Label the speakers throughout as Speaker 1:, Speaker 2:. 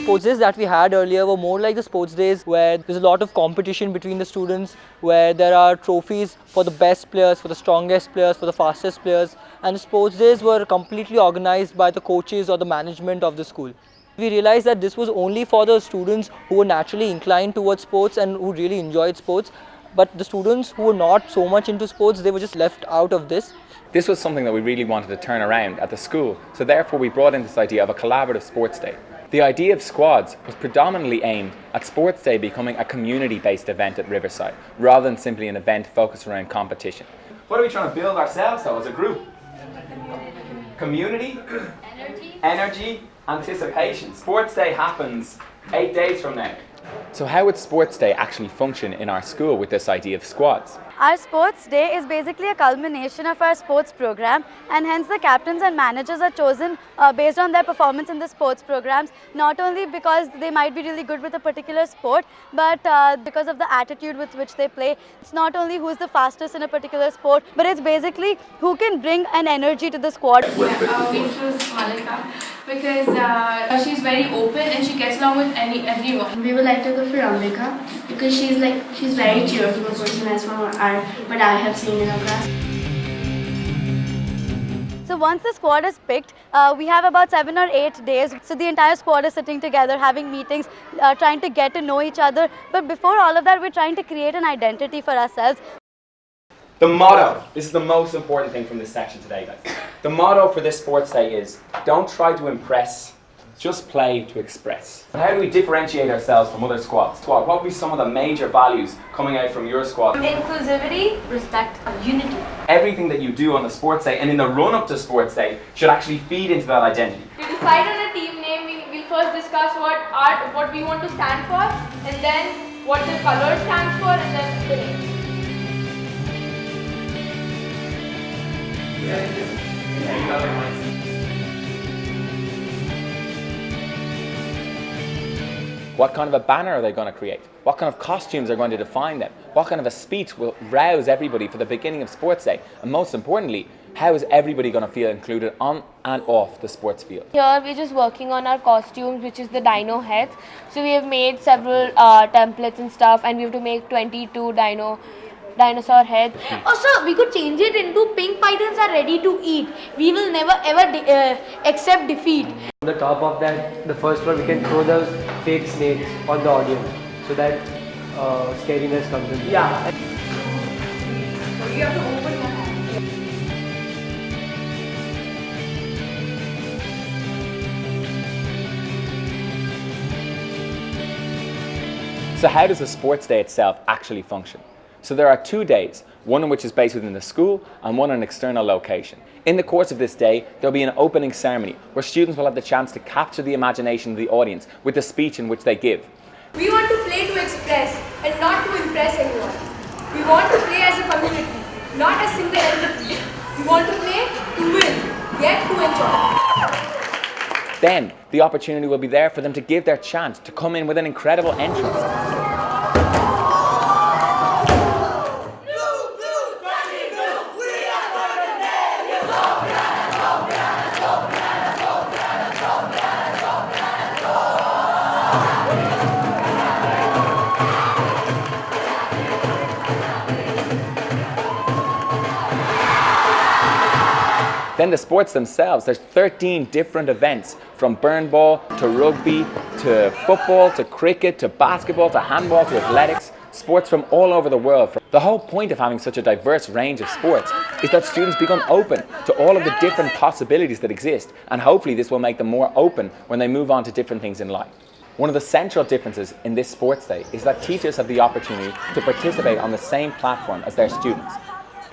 Speaker 1: sports days that we had earlier were more like the sports days where there's a lot of competition between the students, where there are trophies for the best players, for the strongest players, for the fastest players, and the sports days were completely organized by the coaches or the management of the school. We realized that this was only for the students who were naturally inclined towards sports and who really enjoyed sports, but the students who were not so much into sports, they were just left out of this.
Speaker 2: This was something that we really wanted to turn around at the school, so therefore we brought in this idea of a collaborative sports day. The idea of squads was predominantly aimed at Sports Day becoming a community-based event at Riverside, rather than simply an event focused around competition. What are we trying to build ourselves though as a group? Community? Energy? Anticipation. Sports Day happens 8 days from now. So how would Sports Day actually function in our school with this idea of squads?
Speaker 3: Our sports day is basically a culmination of our sports program, and hence the captains and managers are chosen based on their performance in the sports programs, not only because they might be really good with a particular sport, but because of the attitude with which they play. It's not only who's the fastest in a particular sport, but it's basically who can bring an energy to the squad.
Speaker 4: We choose Malika because she's very open and she gets along with everyone.
Speaker 5: We would like to go for Ambika because she's very cheerful person as from what I have seen in her class.
Speaker 3: So once the squad is picked, we have about 7 or 8 days. So the entire squad is sitting together, having meetings, trying to get to know each other. But before all of that, we're trying to create an identity for ourselves.
Speaker 2: The motto, this is the most important thing from this section today, guys. The motto for this sports day is, don't try to impress, just play to express. How do we differentiate ourselves from other squads? What would be some of the major values coming out from your squad?
Speaker 4: Inclusivity, respect, unity.
Speaker 2: Everything that you do on the sports day and in the run-up to sports day should actually feed into that identity.
Speaker 4: We decide on a team name. We'll first discuss what we want to stand for, and then what the color stands for, and then the name.
Speaker 2: What kind of a banner are they going to create? What kind of costumes are going to define them? What kind of a speech will rouse everybody for the beginning of sports day? And most importantly, how is everybody going to feel included on and off the sports field?
Speaker 6: Here we're just working on our costumes, which is the dino heads. So we have made several templates and stuff, and we have to make 22 dinosaur heads.
Speaker 7: Also, we could change it into pink pythons are ready to eat. We will never ever accept defeat.
Speaker 8: On the top of that, the first floor, we can throw the fake snakes on the audience so that scariness comes in.
Speaker 7: Yeah. So you have to open your hand.
Speaker 2: So how does the sports day itself actually function? So there are 2 days, one in which is based within the school and one in an external location. In the course of this day, there'll be an opening ceremony where students will have the chance to capture the imagination of the audience with the speech in which they give.
Speaker 4: We want to play to express and not to impress anyone. We want to play as a community, not as single entity. We want to play to win, yet to enjoy.
Speaker 2: Then the opportunity will be there for them to give their chant, to come in with an incredible entrance. Then the sports themselves, there's 13 different events, from burn ball to rugby to football to cricket to basketball to handball to athletics, sports from all over the world. The whole point of having such a diverse range of sports is that students become open to all of the different possibilities that exist, and hopefully this will make them more open when they move on to different things in life. One of the central differences in this sports day is that teachers have the opportunity to participate on the same platform as their students.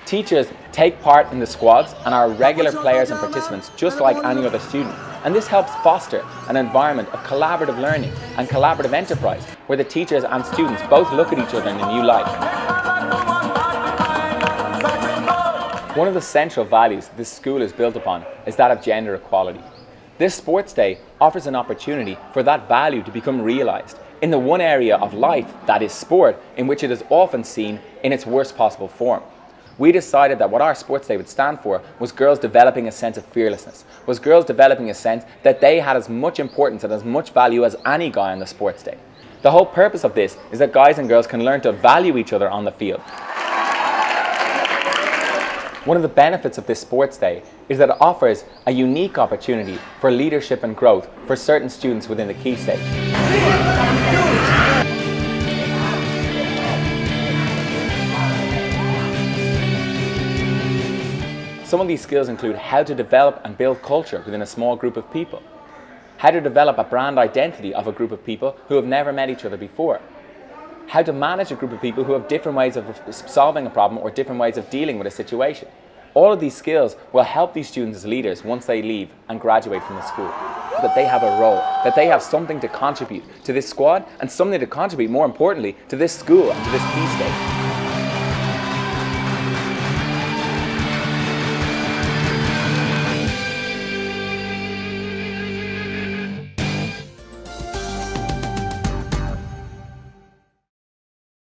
Speaker 2: Teachers take part in the squads and are regular players and participants just like any other student. And this helps foster an environment of collaborative learning and collaborative enterprise where the teachers and students both look at each other in a new light. One of the central values this school is built upon is that of gender equality. This sports day offers an opportunity for that value to become realised in the one area of life, that is sport, in which it is often seen in its worst possible form. we decided that what our sports day would stand for was girls developing a sense of fearlessness, was girls developing a sense that they had as much importance and as much value as any guy on the sports day. The whole purpose of this is that guys and girls can learn to value each other on the field. One of the benefits of this sports day is that it offers a unique opportunity for leadership and growth for certain students within the key stage. Some of these skills include how to develop and build culture within a small group of people, how to develop a brand identity of a group of people who have never met each other before, how to manage a group of people who have different ways of solving a problem or different ways of dealing with a situation. All of these skills will help these students as leaders once they leave and graduate from the school. That they have a role, that they have something to contribute to this squad and something to contribute, more importantly, to this school and to this key stage.